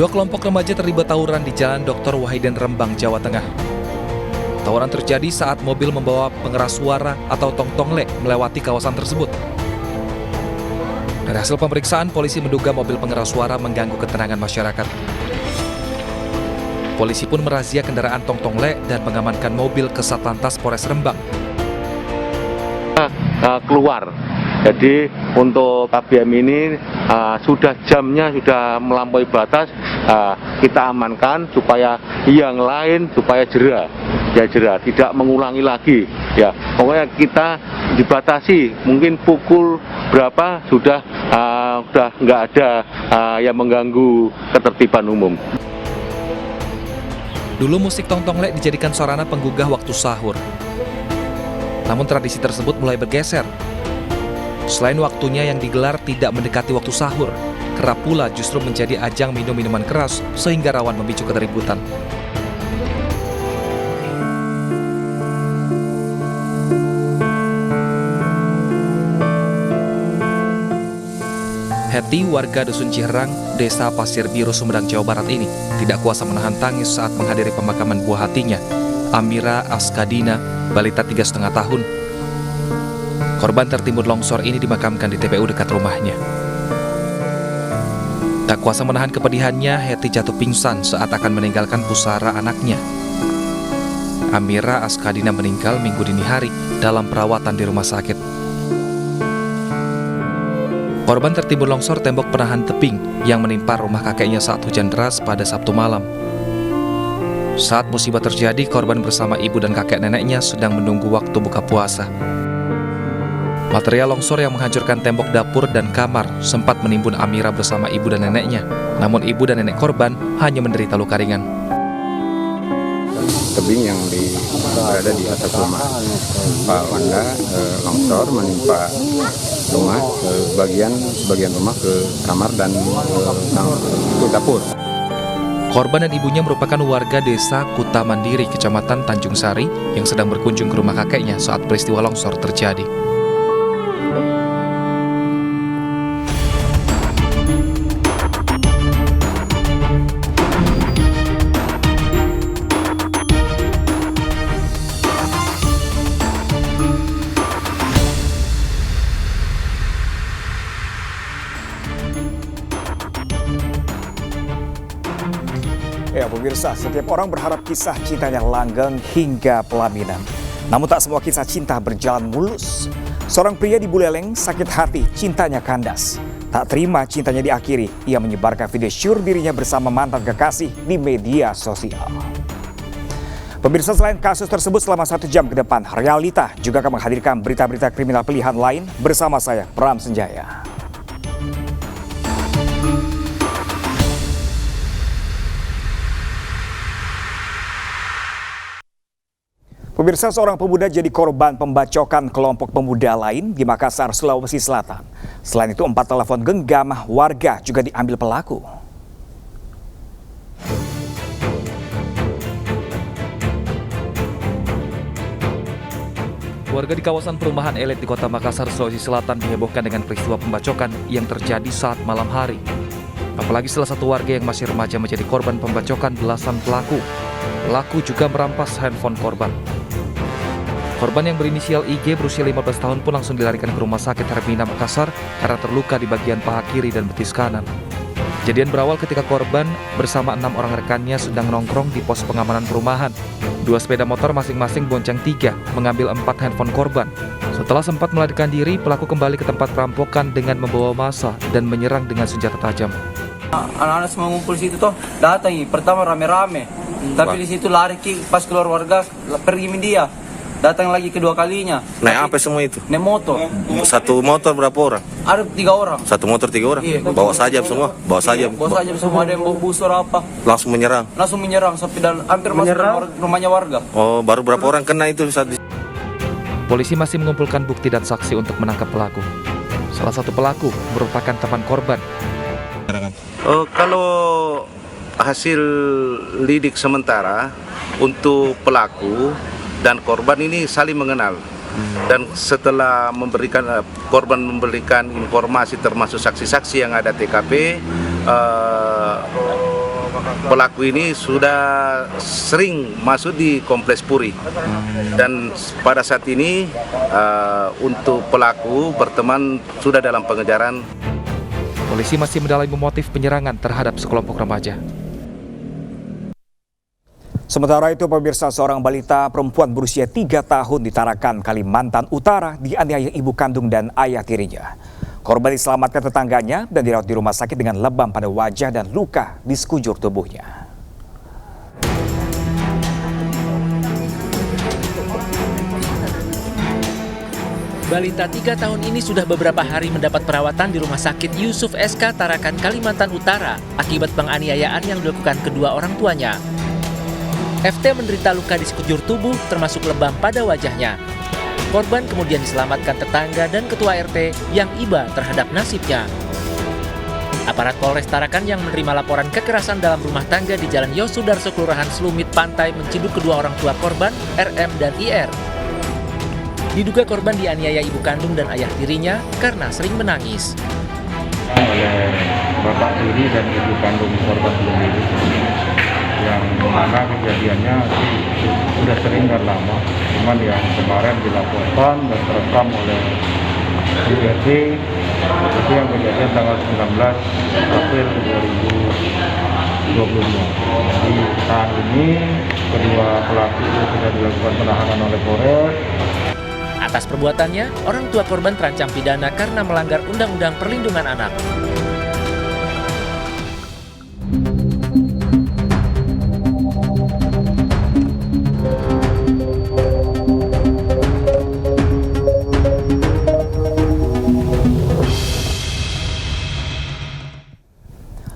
Dua kelompok remaja terlibat tawuran di Jalan Dr. Wahidin Rembang, Jawa Tengah. Tawuran terjadi saat mobil membawa pengeras suara atau tong-tongle melewati kawasan tersebut. Dari hasil pemeriksaan, polisi menduga mobil pengeras suara mengganggu ketenangan masyarakat. Polisi pun merazia kendaraan tong-tongle dan mengamankan mobil ke Satlantas Polres Rembang. Keluar. Jadi untuk KBM ini sudah jamnya sudah melampaui batas, kita amankan supaya yang lain supaya jera, tidak mengulangi lagi. Ya, pokoknya kita dibatasi, mungkin pukul berapa sudah nggak ada yang mengganggu ketertiban umum. Dulu musik tong-tongle dijadikan sarana penggugah waktu sahur. Namun tradisi tersebut mulai bergeser. Selain waktunya yang digelar tidak mendekati waktu sahur, kerap pula justru menjadi ajang minum minuman keras sehingga rawan memicu keributan. Heti, warga Dusun Ciherang, Desa Pasir Biru, Sumedang, Jawa Barat ini tidak kuasa menahan tangis saat menghadiri pemakaman buah hatinya, Amira Askadina, balita 3,5 tahun. Korban tertimbun longsor ini dimakamkan di TPU dekat rumahnya. Tak kuasa menahan kepedihannya, Heti jatuh pingsan saat akan meninggalkan pusara anaknya. Amira Askadina meninggal Minggu dini hari dalam perawatan di rumah sakit. Korban tertimbun longsor tembok penahan tebing yang menimpa rumah kakeknya saat hujan deras pada Sabtu malam. Saat musibah terjadi, korban bersama ibu dan kakek neneknya sedang menunggu waktu buka puasa. Material longsor yang menghancurkan tembok dapur dan kamar sempat menimbun Amira bersama ibu dan neneknya. Namun ibu dan nenek korban hanya menderita luka ringan. Tebing yang berada di atas rumah Pak Wanda longsor menimpa rumah, bagian rumah ke kamar dan ke dapur. Korban dan ibunya merupakan warga desa Kuta Mandiri, Kecamatan Tanjung Sari, yang sedang berkunjung ke rumah kakeknya saat peristiwa longsor terjadi. Ya pemirsa, setiap orang berharap kisah cintanya langgeng hingga pelaminan. Namun tak semua kisah cinta berjalan mulus. Seorang pria di Buleleng sakit hati, cintanya kandas. Tak terima cintanya diakhiri, ia menyebarkan video syur dirinya bersama mantan kekasih di media sosial. Pemirsa, selain kasus tersebut selama 1 jam ke depan, Realita juga akan menghadirkan berita-berita kriminal pilihan lain bersama saya, Pram Senjaya. Pemirsa, seorang pemuda jadi korban pembacokan kelompok pemuda lain di Makassar, Sulawesi Selatan. Selain itu, 4 telepon genggam warga juga diambil pelaku. Warga di kawasan perumahan elit di Kota Makassar, Sulawesi Selatan dihebohkan dengan peristiwa pembacokan yang terjadi saat malam hari. Apalagi salah satu warga yang masih remaja menjadi korban pembacokan belasan pelaku. Pelaku juga merampas handphone korban. Korban yang berinisial IG berusia 15 tahun pun langsung dilarikan ke Rumah Sakit Hermina Makassar karena terluka di bagian paha kiri dan betis kanan. Kejadian berawal ketika korban bersama 6 orang rekannya sedang nongkrong di pos pengamanan perumahan. 2 sepeda motor masing-masing bonceng 3 mengambil 4 handphone korban. Setelah sempat melarikan diri, pelaku kembali ke tempat perampokan dengan membawa massa dan menyerang dengan senjata tajam. Anak-anak semua ngumpul situ toh, datang pertama rame-rame. Tapi di situ lari pas keluar warga pergi dia. Datang lagi kedua kalinya. Naik apa semua itu? Naik motor. Satu motor berapa orang? Ada 3 orang. Satu motor 3 orang? Iya. Bawa saja semua? Bawa saja Semua, ada yang bawa busur apa. Langsung menyerang? Langsung menyerang sampai hampir masuk rumahnya warga. Oh, baru berapa orang kena itu saat di... Polisi masih mengumpulkan bukti dan saksi untuk menangkap pelaku. Salah satu pelaku merupakan teman korban. Kalau hasil lidik sementara untuk pelaku dan korban ini saling mengenal. Dan setelah korban memberikan informasi termasuk saksi-saksi yang ada TKP, pelaku ini sudah sering masuk di kompleks Puri. Dan pada saat ini untuk pelaku berteman sudah dalam pengejaran. Polisi masih mendalami motif penyerangan terhadap sekelompok remaja. Sementara itu, pemirsa, seorang balita perempuan berusia 3 tahun di Tarakan, Kalimantan Utara dianiaya ibu kandung dan ayah tirinya. Korban diselamatkan tetangganya dan dirawat di rumah sakit dengan lebam pada wajah dan luka di sekujur tubuhnya. Balita 3 tahun ini sudah beberapa hari mendapat perawatan di Rumah Sakit Yusuf SK Tarakan, Kalimantan Utara akibat penganiayaan yang dilakukan kedua orang tuanya. FT menderita luka di sekujur tubuh termasuk lebam pada wajahnya. Korban kemudian diselamatkan tetangga dan ketua RT yang iba terhadap nasibnya. Aparat Polres Tarakan yang menerima laporan kekerasan dalam rumah tangga di Jalan Yosudarso, Kelurahan Selumit Pantai menciduk kedua orang tua korban, RM dan IR. Diduga korban dianiaya ibu kandung dan ayah tirinya karena sering menangis. Oleh bapak tiri dan ibu kandung korban sendiri, yang mana kejadiannya sudah sering dan lama, cuman yang kemarin dilaporkan dan terekam oleh URT itu yang kejadian tanggal 19 April 2022. Jadi saat ini kedua pelaku itu sudah dilakukan penahanan oleh Polres. Atas perbuatannya, orang tua korban terancam pidana karena melanggar Undang-Undang Perlindungan Anak.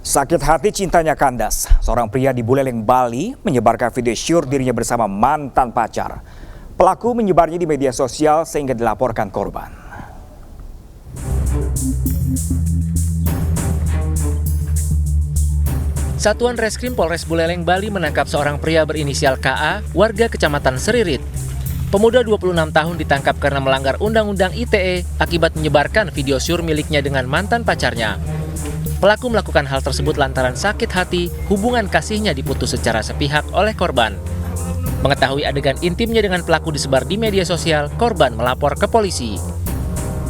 Sakit hati cintanya kandas. Seorang pria di Buleleng, Bali menyebarkan video syur dirinya bersama mantan pacar. Pelaku menyebarnya di media sosial sehingga dilaporkan korban. Satuan Reskrim Polres Buleleng, Bali menangkap seorang pria berinisial KA, warga Kecamatan Seririt. Pemuda 26 tahun ditangkap karena melanggar Undang-Undang ITE akibat menyebarkan video syur miliknya dengan mantan pacarnya. Pelaku melakukan hal tersebut lantaran sakit hati hubungan kasihnya diputus secara sepihak oleh korban. Mengetahui adegan intimnya dengan pelaku disebar di media sosial, korban melapor ke polisi.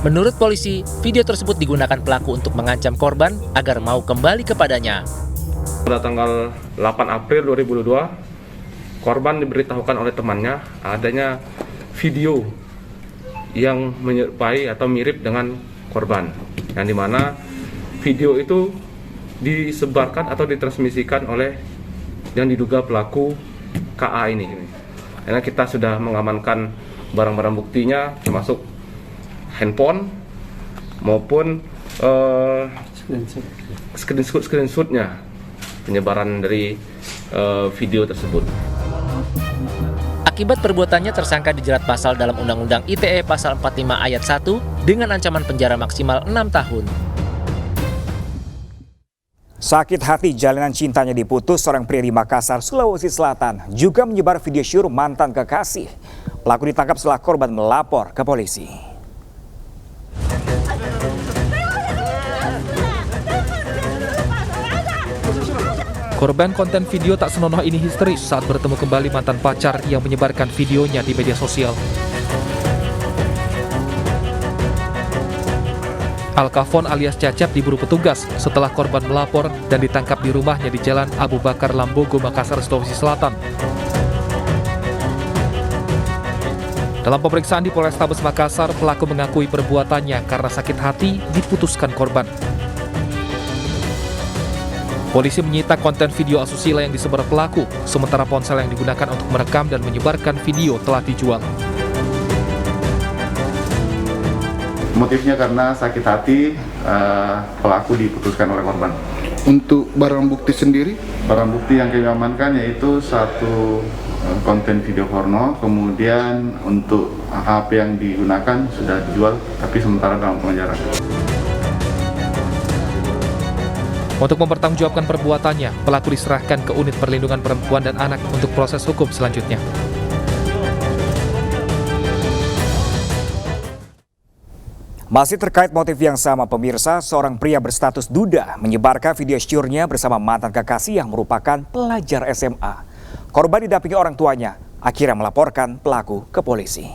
Menurut polisi, video tersebut digunakan pelaku untuk mengancam korban agar mau kembali kepadanya. Pada tanggal 8 April 2022, korban diberitahukan oleh temannya adanya video yang menyerupai atau mirip dengan korban, yang dimana video itu disebarkan atau ditransmisikan oleh yang diduga pelaku KA ini. Karena kita sudah mengamankan barang-barang buktinya termasuk handphone maupun screenshotnya penyebaran dari video tersebut. Akibat perbuatannya tersangka dijerat pasal dalam Undang-Undang ITE pasal 45 ayat 1 dengan ancaman penjara maksimal 6 tahun. Sakit hati jalinan cintanya diputus, seorang pria di Makassar, Sulawesi Selatan juga menyebar video syur mantan kekasih. Pelaku ditangkap setelah korban melapor ke polisi. Korban konten video tak senonoh ini histeris saat bertemu kembali mantan pacar yang menyebarkan videonya di media sosial. Alkafon alias Cacap diburu petugas setelah korban melapor dan ditangkap di rumahnya di Jalan Abu Bakar Lambogo, Makassar, Sulawesi Selatan. Dalam pemeriksaan di Polrestabes Makassar, pelaku mengakui perbuatannya karena sakit hati diputuskan korban. Polisi menyita konten video asusila yang disebar pelaku, sementara ponsel yang digunakan untuk merekam dan menyebarkan video telah dijual. Motifnya karena sakit hati pelaku diputuskan oleh korban. Untuk barang bukti sendiri? Barang bukti yang kami amankan yaitu satu konten video porno, kemudian untuk HP yang digunakan sudah dijual tapi sementara dalam pengejaran. Untuk mempertanggungjawabkan perbuatannya, pelaku diserahkan ke Unit Perlindungan Perempuan dan Anak untuk proses hukum selanjutnya. Masih terkait motif yang sama pemirsa, seorang pria berstatus duda menyebarkan video syurnya bersama mantan kekasih yang merupakan pelajar SMA. Korban didampingi orang tuanya, akhirnya melaporkan pelaku ke polisi.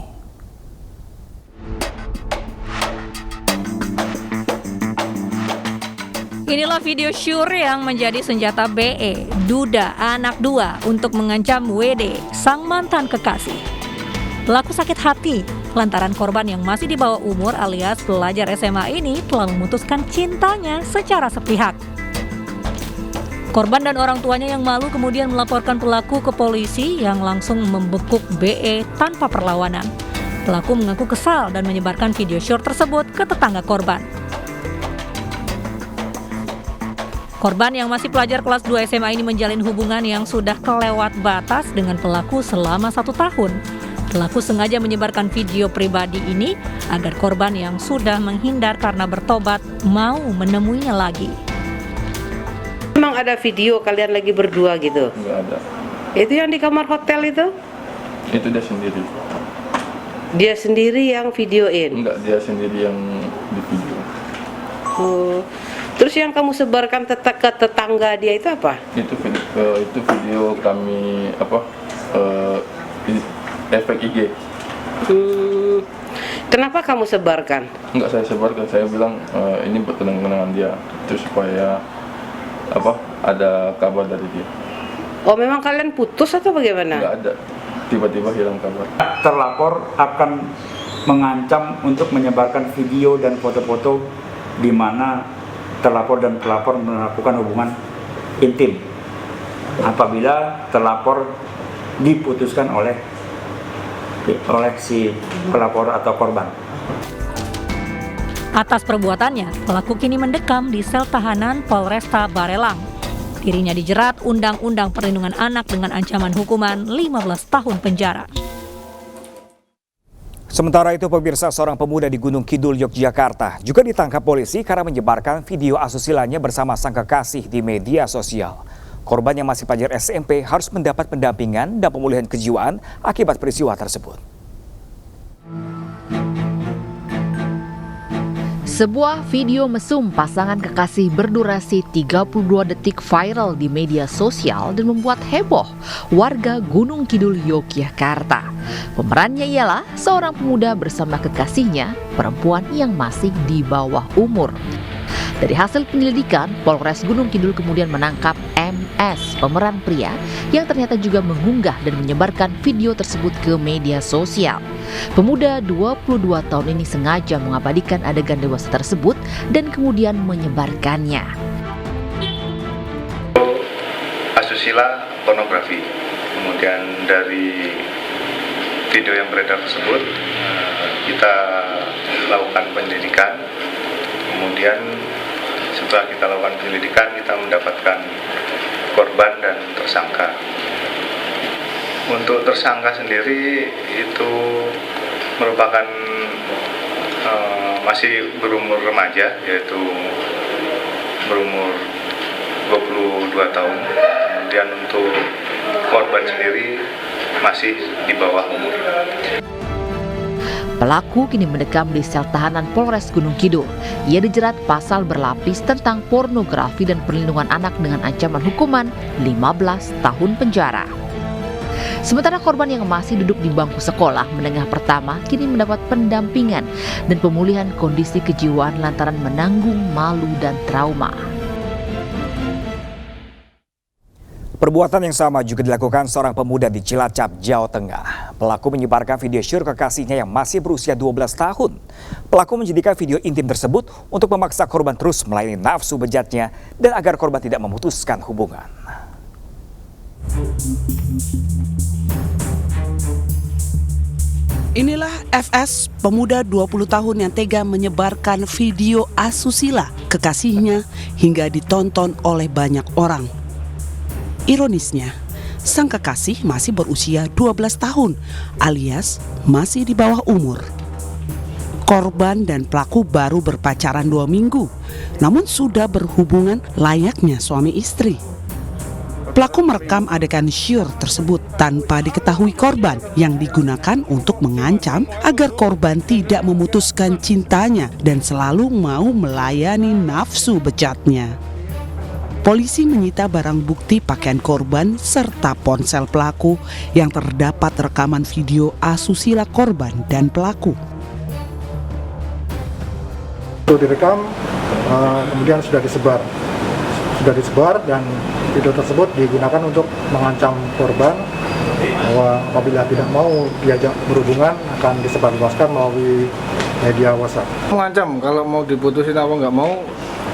Inilah video syur yang menjadi senjata BE, duda anak dua untuk mengancam WD, sang mantan kekasih. Pelaku sakit hati lantaran korban yang masih di bawah umur alias pelajar SMA ini telah memutuskan cintanya secara sepihak. Korban dan orang tuanya yang malu kemudian melaporkan pelaku ke polisi yang langsung membekuk BE tanpa perlawanan. Pelaku mengaku kesal dan menyebarkan video syur tersebut ke tetangga korban. Korban yang masih pelajar kelas 2 SMA ini menjalin hubungan yang sudah kelewat batas dengan pelaku selama 1 tahun. Pelaku sengaja menyebarkan video pribadi ini agar korban yang sudah menghindar karena bertobat mau menemuinya lagi. Memang ada video kalian lagi berdua gitu? Enggak ada. Itu yang di kamar hotel itu? Itu dia sendiri. Dia sendiri yang videoin? Enggak, dia sendiri yang di video. Oh. Terus yang kamu sebarkan ke tetangga dia itu apa? Itu video kami efek IG. Kenapa kamu sebarkan? Enggak saya sebarkan, saya bilang ini buat kenang-kenangan dia, terus supaya ada kabar dari dia. Oh, memang kalian putus atau bagaimana? Enggak ada, tiba-tiba hilang kabar. Terlapor akan mengancam untuk menyebarkan video dan foto-foto di mana terlapor dan pelapor melakukan hubungan intim apabila terlapor diputuskan oleh si pelapor atau korban. Atas perbuatannya, pelaku kini mendekam di sel tahanan Polresta Barelang. Dirinya dijerat Undang-Undang Perlindungan Anak dengan ancaman hukuman 15 tahun penjara. Sementara itu pemirsa, seorang pemuda di Gunung Kidul, Yogyakarta juga ditangkap polisi karena menyebarkan video asusilanya bersama sang kekasih di media sosial. Korban yang masih pelajar SMP harus mendapat pendampingan dan pemulihan kejiwaan akibat peristiwa tersebut. Sebuah video mesum pasangan kekasih berdurasi 32 detik viral di media sosial dan membuat heboh warga Gunung Kidul, Yogyakarta. Pemerannya ialah seorang pemuda bersama kekasihnya, perempuan yang masih di bawah umur. Dari hasil penyelidikan, Polres Gunung Kidul kemudian menangkap MS, pemeran pria yang ternyata juga mengunggah dan menyebarkan video tersebut ke media sosial. Pemuda 22 tahun ini sengaja mengabadikan adegan dewasa tersebut dan kemudian menyebarkannya. Asusila pornografi. Kemudian dari video yang beredar tersebut kita lakukan penyelidikan. Kemudian setelah kita lakukan penyelidikan, kita mendapatkan korban dan tersangka. Untuk tersangka sendiri itu merupakan masih berumur remaja, yaitu berumur 22 tahun. Kemudian untuk korban sendiri masih di bawah umur. Pelaku kini mendekam di sel tahanan Polres Gunung Kidul. Ia dijerat pasal berlapis tentang pornografi dan perlindungan anak dengan ancaman hukuman 15 tahun penjara. Sementara korban yang masih duduk di bangku sekolah menengah pertama kini mendapat pendampingan dan pemulihan kondisi kejiwaan lantaran menanggung malu dan trauma. Perbuatan yang sama juga dilakukan seorang pemuda di Cilacap, Jawa Tengah. Pelaku menyebarkan video syur kekasihnya yang masih berusia 12 tahun. Pelaku menjadikan video intim tersebut untuk memaksa korban terus melayani nafsu bejatnya dan agar korban tidak memutuskan hubungan. Inilah FS, pemuda 20 tahun yang tega menyebarkan video asusila kekasihnya hingga ditonton oleh banyak orang. Ironisnya, sang kekasih masih berusia 12 tahun alias masih di bawah umur. Korban dan pelaku baru berpacaran 2 minggu, namun sudah berhubungan layaknya suami istri. Pelaku merekam adegan syur tersebut tanpa diketahui korban yang digunakan untuk mengancam agar korban tidak memutuskan cintanya dan selalu mau melayani nafsu bejatnya. Polisi menyita barang bukti pakaian korban serta ponsel pelaku yang terdapat rekaman video asusila korban dan pelaku. Itu direkam, kemudian sudah disebar dan video tersebut digunakan untuk mengancam korban bahwa apabila tidak mau diajak berhubungan akan disebarluaskan melalui media WhatsApp. Mengancam kalau mau diputusin apa nggak mau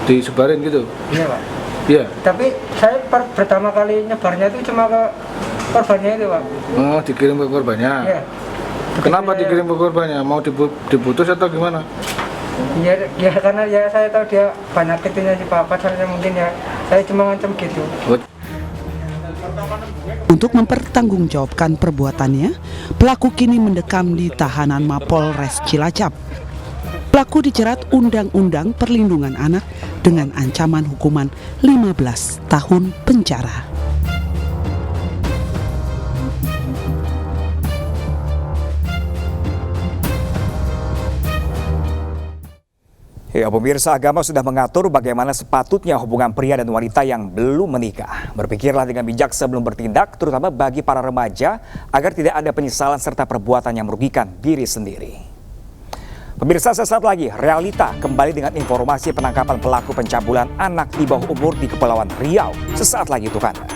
disebarin gitu. Iya Pak. Iya. Tapi saya pertama kali nyebarnya itu cuma ke korbannya itu Pak. Oh, dikirim ke korbannya. Iya. Kenapa dikirim ke korbannya? Mau diputus atau gimana? Ya karena ya saya tahu dia banyak itunya sih Pak. Pacarnya mungkin ya. Saya cuma ngancam gitu. Untuk mempertanggungjawabkan perbuatannya, pelaku kini mendekam di tahanan Mapolres Cilacap. Pelaku dijerat Undang-Undang Perlindungan Anak dengan ancaman hukuman 15 tahun penjara. Ya, pemirsa, agama sudah mengatur bagaimana sepatutnya hubungan pria dan wanita yang belum menikah. Berpikirlah dengan bijak sebelum bertindak, terutama bagi para remaja, agar tidak ada penyesalan serta perbuatan yang merugikan diri sendiri. Pemirsa, sesaat lagi Realita kembali dengan informasi penangkapan pelaku pencabulan anak di bawah umur di Kepulauan Riau. Sesaat lagi untuk Anda.